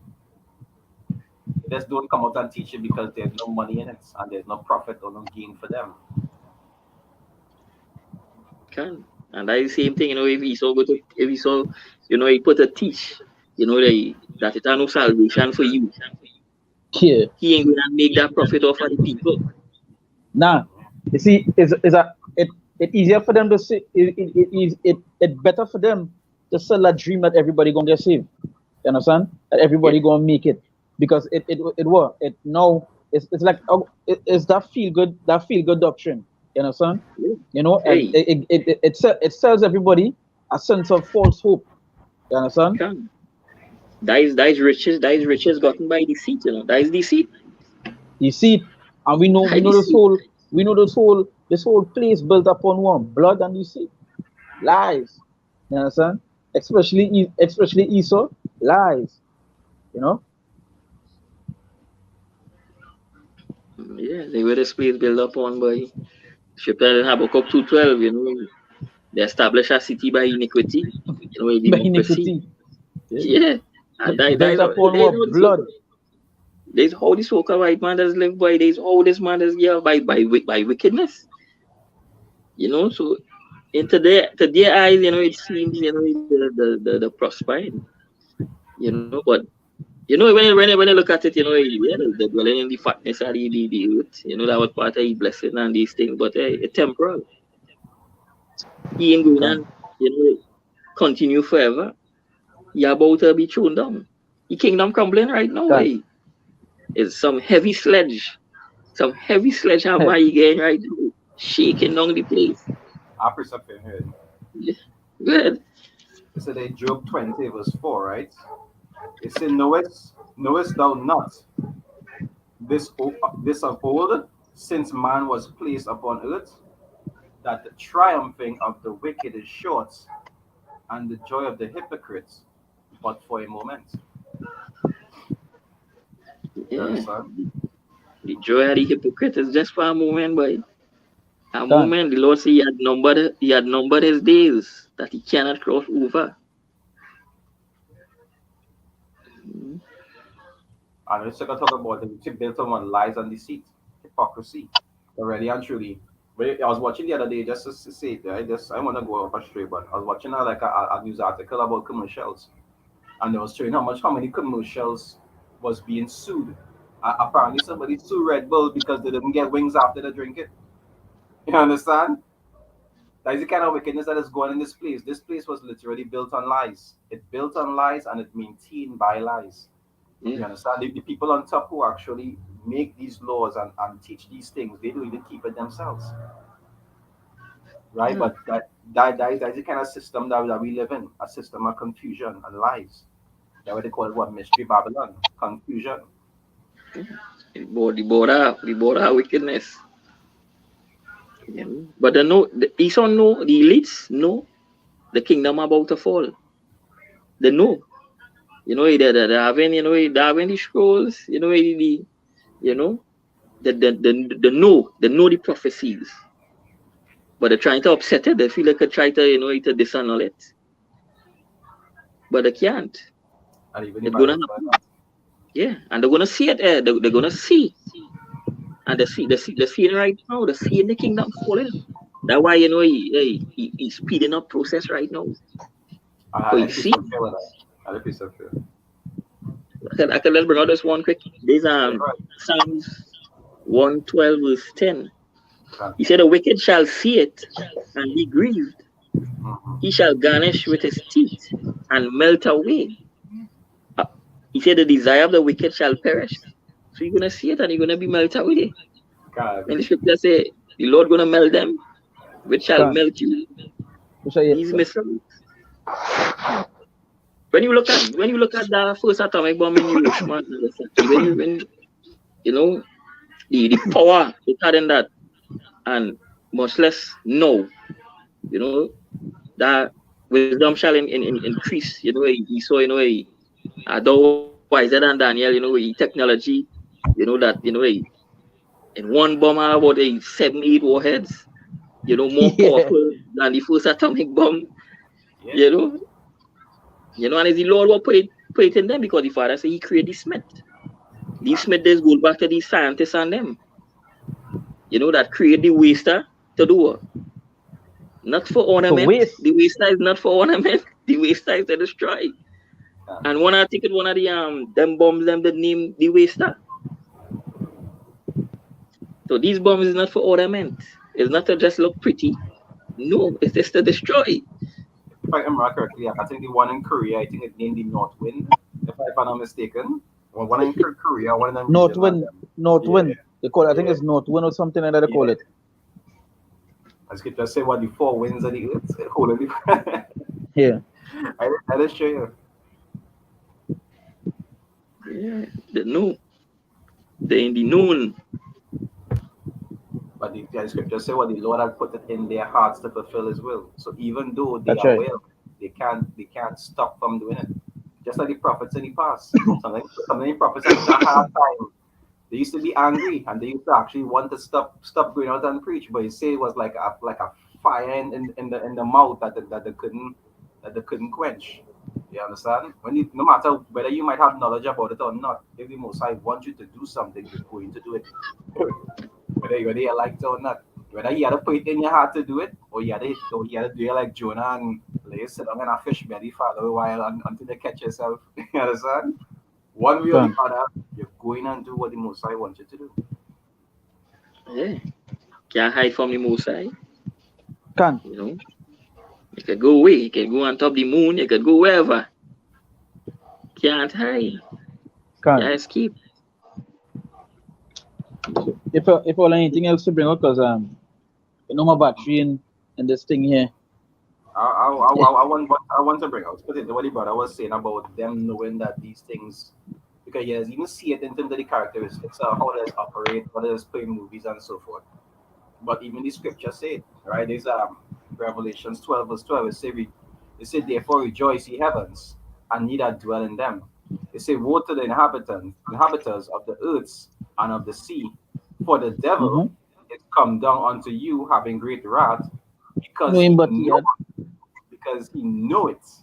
Speaker 2: They just don't come out and teach it because there's no money in it and there's no profit or no gain for them.
Speaker 3: And that is the same thing, you know, if he saw, you know, he put a teach, you know, that it has no salvation for you.
Speaker 1: Yeah.
Speaker 3: He ain't gonna make that profit off of the people.
Speaker 1: Nah. You see, it's easier for them to say it's better for them to sell that dream that everybody gonna get saved. You understand? That everybody gonna make it because it work. It now it's like it's that feel good doctrine. You understand?
Speaker 3: Yeah.
Speaker 1: You know, and
Speaker 3: Hey,
Speaker 1: it sells everybody a sense of false hope. You understand?
Speaker 3: come. That is riches gotten by deceit, you know. That is deceit.
Speaker 1: You see, and
Speaker 3: I deceit.
Speaker 1: we know this whole place built upon what? Blood and deceit, lies. You understand? Especially Esau, lies. You know?
Speaker 3: Yeah, they were this place built upon by Shepard and Habakkuk 2:12, you know. They establish a city by iniquity, you know, a
Speaker 1: By
Speaker 3: democracy.
Speaker 1: iniquity. Yeah.
Speaker 3: Yeah. And
Speaker 1: Built upon
Speaker 3: they
Speaker 1: what?
Speaker 3: know this.
Speaker 1: Blood.
Speaker 3: There's how this soca white man does live by. There's how this man does yeah by wickedness. You know, so to their eyes, you know, it seems you know the prospering. You know, but you know when you look at it, you know, yeah, the dwelling in the fatness of the earth. You know that was part of his blessing and these things, but it's temporal. He ain't going
Speaker 1: Come.
Speaker 3: to you know continue forever. He about to be thrown down. The kingdom crumbling right now.
Speaker 1: Come.
Speaker 3: It's some heavy sledgehammer again right now, shaking down the place.
Speaker 2: Opposite of your head.
Speaker 3: Yeah. Good.
Speaker 2: So they Job 20 verse 4, right? It said, knowest thou not this of old, since man was placed upon earth, that the triumphing of the wicked is short, and the joy of the hypocrites but for a moment. You
Speaker 3: Yeah.
Speaker 2: understand?
Speaker 3: The joy of the hypocrite is just for a moment, boy. A
Speaker 1: Come.
Speaker 3: moment, the Lord said he had numbered his days that he cannot cross over. Mhm.
Speaker 2: And let's talk about the which built on lies and deceit, hypocrisy. Already and truly. I was watching the other day just to say it, I want to go off astray, but I was watching a news article about commercials, and they was showing how many commercials was being sued. Apparently, somebody sued Red Bull because they didn't get wings after they drink it. You understand? That is the kind of wickedness that is going in this place. This place was literally built on lies. It built on lies and it maintained by lies.
Speaker 3: Yeah.
Speaker 2: You understand? The people on top who actually make these laws and teach these things, they don't even keep it themselves. Right?
Speaker 3: Yeah.
Speaker 2: But that is the kind of system that we live in, a system of confusion and lies. That's what they call it, what, mystery Babylon, confusion.
Speaker 3: The border wickedness. You know? But the Esau know, the elites know the kingdom about to fall. They know. You know, they're having, you know, they're having the scrolls, you know, you know, they know the prophecies. But they're trying to upset it. They feel like they try to, you know, to disannul it. But they can't.
Speaker 2: And even the
Speaker 3: It's gonna
Speaker 2: Bible.
Speaker 3: happen. Yeah. And they're gonna see it they're gonna see. And they're seeing right now, they're seeing the kingdom falling. That's why, you know, he's speeding up process right now.
Speaker 2: I
Speaker 3: So
Speaker 2: had
Speaker 3: you
Speaker 2: to be
Speaker 3: see,
Speaker 2: so fair with that. I had to be so fair.
Speaker 3: I can let's bring out this one quick. There's
Speaker 2: Yeah, right.
Speaker 3: Psalms 112 verse 10.
Speaker 2: Okay.
Speaker 3: He said, the wicked shall see it and be grieved.
Speaker 2: Mhm.
Speaker 3: He shall garnish with his teeth and melt away. Uh, He said, the desire of the wicked shall perish. So you're gonna see it and you're gonna be melted away.
Speaker 2: God,
Speaker 3: And the scripture say, the Lord gonna melt them, which shall
Speaker 1: Come.
Speaker 3: melt you.
Speaker 1: Which are
Speaker 3: These
Speaker 1: yes, sir.
Speaker 3: missiles. When you look at the first atomic bomb in Hiroshima and Nagasaki, when you know the power it had in that, and much less no, you know that wisdom shall increase. You know, he saw, you know, though wiser than Daniel, you know, technology, you know, that, you know, in one bomb have about 7, 8 warheads, you know, more
Speaker 1: Yeah.
Speaker 3: powerful than the first atomic bomb,
Speaker 2: yeah,
Speaker 3: you know, and it's the Lord will put it in them because the Father said he created the Smith. These Smith days go back to these scientists and them, you know, that create the waster to do what? Not for
Speaker 1: To
Speaker 3: ornament.
Speaker 1: waste.
Speaker 3: The waster is not for ornament. The waster is to destroy.
Speaker 2: yeah.
Speaker 3: And one I think it one of the them bombs them the name the waster. So these bombs is not for ornament. It's not to just look pretty. No, it's just to destroy.
Speaker 2: If I remember correctly, I think the one in Korea, I think it named the North Wind. if I'm not mistaken. One in Korea, one in New
Speaker 1: Northwind,
Speaker 2: Zealand.
Speaker 1: Northwind. They call it, I think
Speaker 2: Yeah.
Speaker 1: it's Northwind or something like that. They call it.
Speaker 2: As Scripture say, what the four winds of the earth. Hold on.
Speaker 1: Yeah.
Speaker 2: I just show you.
Speaker 3: Yeah, the noon. They in the noon.
Speaker 2: But the scripture say what the Lord had put it in their hearts to fulfill His will. So even though they
Speaker 1: That's
Speaker 2: are
Speaker 1: right.
Speaker 2: will, they can't stop from doing it. Just like the prophets in the past. Some of the prophets at that hard time, they used to be angry and they used to actually want to stop going out and preach. But you say it was like a fire in the mouth that they couldn't quench. You understand? No matter whether you might have knowledge about it or not, if the Most High wants you to do something, you're going to do it. whether you like it or not. Whether you had to put it in your heart to do it, or you had to do it like Jonah and lay sit down in a fish belly for a little while until they catch yourself. You understand? One way or the
Speaker 1: Done.
Speaker 2: other, you're going and do what the Most High wants you to do.
Speaker 3: Yeah. Can't hide from the Most High.
Speaker 1: Can.
Speaker 3: You know, you could go away, you could go on top of the moon, you could go wherever. Can't hide.
Speaker 1: Can.
Speaker 3: Can't escape.
Speaker 1: If all anything else to bring up, because my battery in this thing here.
Speaker 2: I want to bring out because what the brother was saying about them knowing that these things, because yes, you can see it in terms of the characteristics of how they operate, how they play movies and so forth. But even the scripture said, right? There's Revelations 12 verse 12. It said, therefore rejoice ye heavens, and ye that dwell in them. It said, woe to the inhabitants of the earths and of the sea, for the devil is come down unto you having great wrath, because
Speaker 1: Knowing
Speaker 2: he
Speaker 1: but
Speaker 2: know
Speaker 1: yet.
Speaker 2: because he knoweth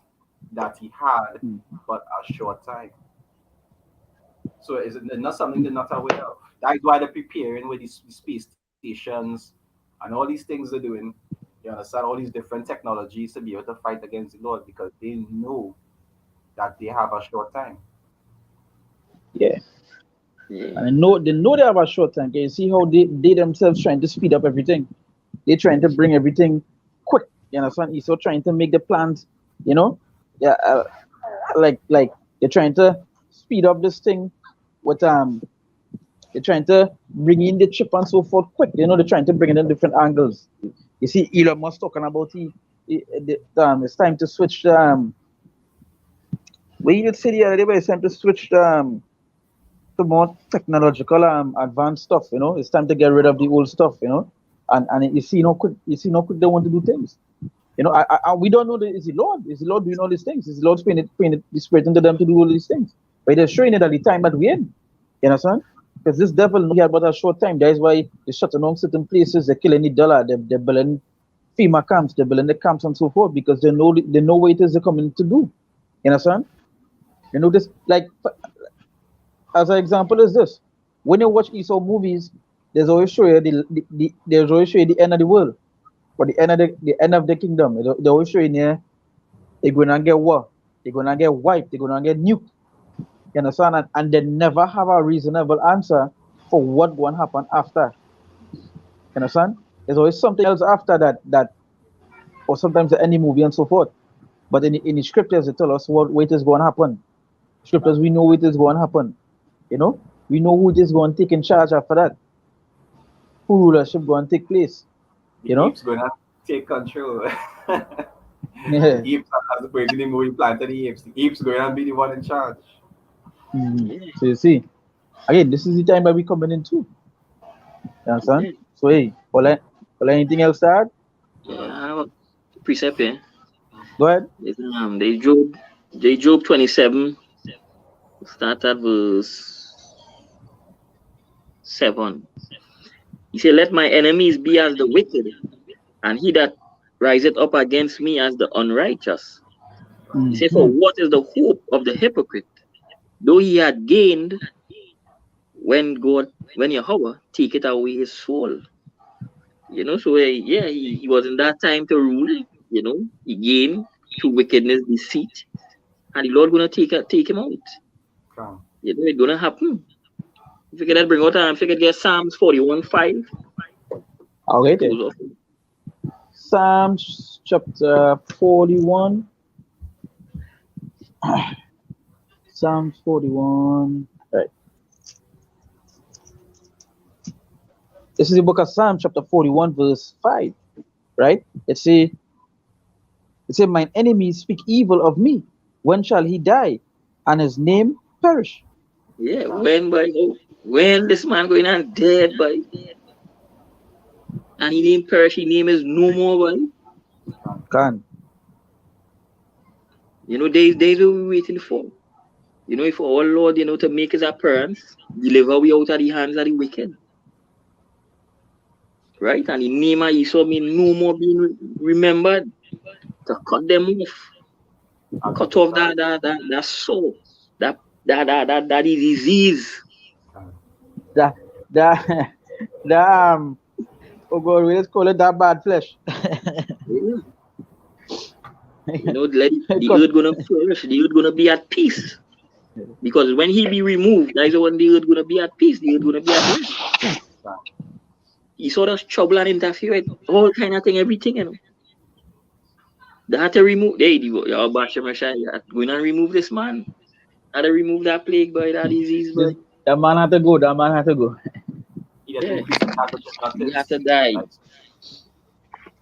Speaker 2: that he had but a short time. So it's not something they're not aware of. That's why they're preparing with these space stations and all these things they're doing. You understand? All these different technologies to be able to fight against the Lord because they know that they have a short time.
Speaker 1: Yeah.
Speaker 3: Yeah.
Speaker 1: And they know they have a short time. Can you see how they themselves trying to speed up everything? They're trying to bring everything quick. You understand? He's so trying to make the plans, yeah, like they're trying to speed up this thing with they're trying to bring in the chip and so forth quick. They're trying to bring it in different angles. You see Elon Musk talking about it's time to switch what you did say the other day, but it's time to switch to more technological advanced stuff. It's time to get rid of the old stuff. And you see no quick they want to do things. We don't know that it's the Lord. Is the Lord doing all these things? Is the Lord paying the Spirit into them to do all these things? But they're showing it at the time that we're in. You understand? Because this devil know he had but a short time. That is why they're shutting down certain places. They're killing the dollar. They're building FEMA camps. They're building the camps and so forth because they know what it is they're coming to do. You understand? This, like, as an example is this. When you watch Esau movies, there's always show you there's always show you the end of the world. Or the end of the kingdom. They always show you here, they're gonna get war. They're gonna get wiped. They're gonna get nuked. You understand? And they never have a reasonable answer for what going to happen after. You understand? There's always something else after that, or sometimes any movie and so forth. But in the scriptures, they tell us what is going to happen. Scriptures, we know what is going to happen. We know who is going to take in charge after that. Who rulership going to take place.
Speaker 2: The apes going to take control.
Speaker 1: Yeah.
Speaker 2: The apes, as the president movie planted the apes going to be the one in charge.
Speaker 1: So you see, again, this is the time that we coming in too. You understand?
Speaker 3: Yeah.
Speaker 1: So hey, anything else to add?
Speaker 3: Yeah, I have a precept here.
Speaker 1: Go ahead.
Speaker 3: They Job 27, start at verse 7. He said, let my enemies be as the wicked, and he that riseth up against me as the unrighteous. He said, for what is the hope of the hypocrite? Though he had gained, when Yahweh taketh away his soul. So he was in that time to rule, he gained through wickedness, deceit, and the Lord gonna take him out.
Speaker 2: Come.
Speaker 3: It's gonna happen. If you can bring out if you can get Psalms 41:5.
Speaker 1: Okay. Then. Psalms chapter 41. Psalms 41. Right. This is the book of Psalms, chapter 41, verse 5. Right? It says, mine enemies speak evil of me. When shall he die? And his name perish.
Speaker 3: Yeah, when this man going on dead, boy, and he name perish, his name is no more, boy.
Speaker 1: Can.
Speaker 3: You know, days what we waiting for. You know, if our Lord, you know, to make his appearance, deliver we out of the hands of the wicked. Right? And the name of Esau mean no more being remembered. To cut them off. Cut off that soul. That disease.
Speaker 1: The oh God, we just call it that bad flesh.
Speaker 3: Yeah. You know, the earth gonna flourish, the earth gonna be at peace. Because when he be removed, that is when the earth gonna be at peace, the earth gonna be at rest. He saw us trouble and interfere with all kind of thing, everything, you know. They had to remove going and remove this man. Had to remove that plague, boy, that disease, boy.
Speaker 1: That man had to go,
Speaker 3: Yeah. He had to die.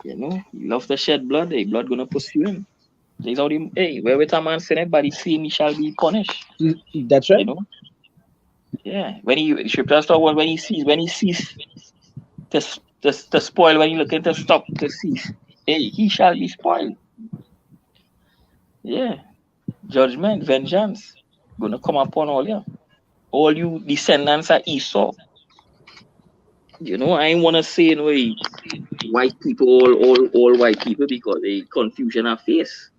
Speaker 3: You know, he loves to shed blood, blood gonna pursue him. There's all the where with a man sin by the same he shall be punished.
Speaker 1: That's right.
Speaker 3: You know? Yeah. The scripture talk about when he sees to spoil, when he looking to stop to cease. He shall be spoiled. Yeah. Judgment, vengeance, gonna come upon all you descendants of Esau. You know, I ain't wanna say white people, all white people, because they confusion of face.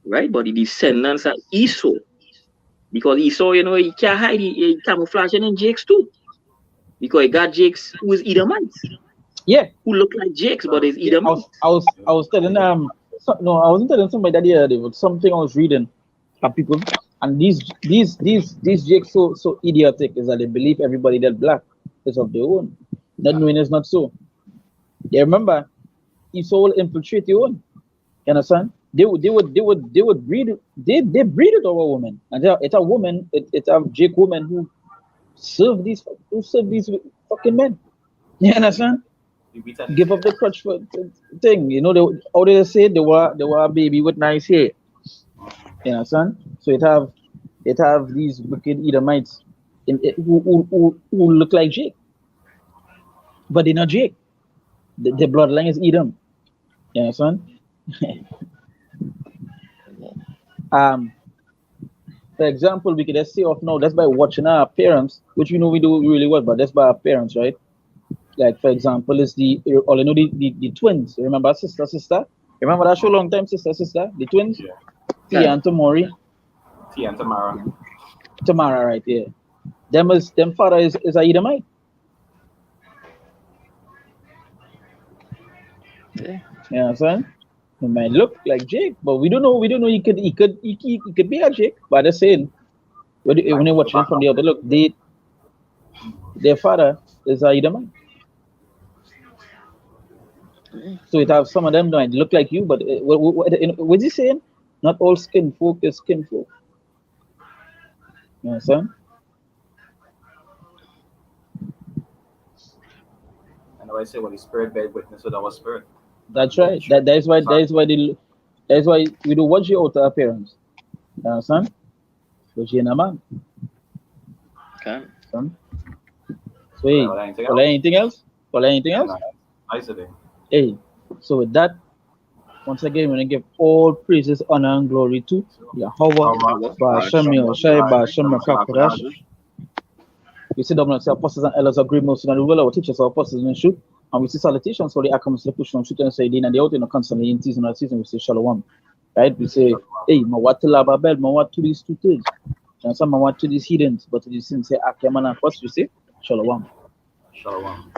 Speaker 3: Right? But the descendants of Esau. Because Esau, you know, he can't hide he camouflaging in Jakes too. Because he got Jakes who is Edomites.
Speaker 1: Yeah.
Speaker 3: Who look like Jakes, but is Edomites.
Speaker 1: I was telling I wasn't telling somebody that the other day, but something I was reading of people, and these Jakes so idiotic is that they believe everybody that black is of their own. Not knowing it's not so. Yeah, remember, Esau will infiltrate your own. You understand? They would breed it over a woman. And it's a woman, it's a Jake woman who serve these fucking men. You understand? Give up the crutch for thing. You know, how they say they were a baby with nice hair. You understand? So it have these wicked Edomites who look like Jake. But they're not Jake. The bloodline is Edom. You understand? For example, we could just say off now, that's by watching our appearance, which we know we do really well, but that's by our appearance, right? Like, for example, is the twins. Remember sister? Remember that show long time, sister? The twins?
Speaker 2: Yeah.
Speaker 1: Tia and Tamori.
Speaker 2: Tia and Tamara.
Speaker 1: Tamara, right, yeah. Them father is a Edomite.
Speaker 3: Yeah.
Speaker 1: You know what I'm saying? He might look like Jake, but we don't know. He could be a Jake. But they're saying when they watch them from the other look, their father is a Edomite. So it have some of them might look like you, but what's he saying? Not all skin folk is skin folk. You know what I'm saying?
Speaker 2: And I say, when the spirit bear witness with our spirit.
Speaker 1: That's right. That's why we do watch your outer appearance. You understand? But you're a man.
Speaker 3: Okay.
Speaker 1: So anything else?
Speaker 2: I said it.
Speaker 1: Hey, so with that, once again, we're going to give all praises, honor, and glory to Yahweh, Ba'ashem Yahushai, Ba'ashem Rakakurash. We see dominance, apostles and elders agree most in the will, our teachers, our apostles in the truth, and we see salutations for the accounts, the push on truth and say, and the out in the constantly in season, we say shalom. Right? We say, hey, Mawatila Babel, Mawat to these 2 things. And some Mawat to these heathens, but to these sins say, Akaman and first, we say, shalom.
Speaker 2: Shalom.